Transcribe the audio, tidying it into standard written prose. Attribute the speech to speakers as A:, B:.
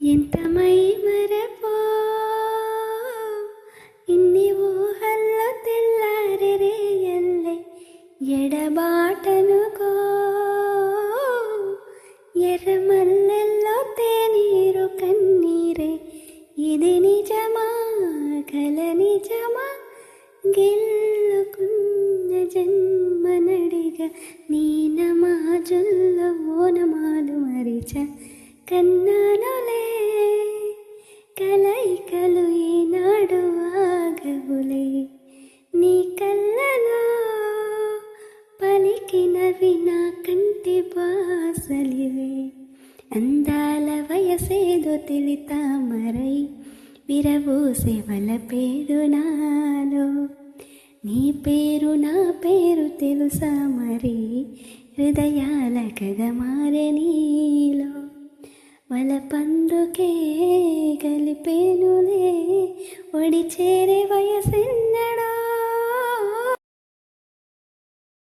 A: ఎంత మై మరపో ఇన్ని ఊహల్లో తెల్లారే ఎల్లే ఎడబాటనుకో ఎర్రమల్లెల్లో తేనీరు కన్నీరే ఇది నిజమా కల నిజమా గెల్లుకున్న జన్మనడిగా నీ నమాజుల్లో ఓనమాలు మరిచ కన్నానులే కలయికలు ఈనాడు ఆగవులే నీ కళ్ళలో పలికినవి నా కంటి బాసలివే అందాల వయసేదో తెలితా మరై విరబూసే వలపేదు నాలో నీ పేరు నా పేరు తెలుసా మరి హృదయాల కథ మారే నీలో వలపందుకే గలిపేనులే ఒడి చేరే వయ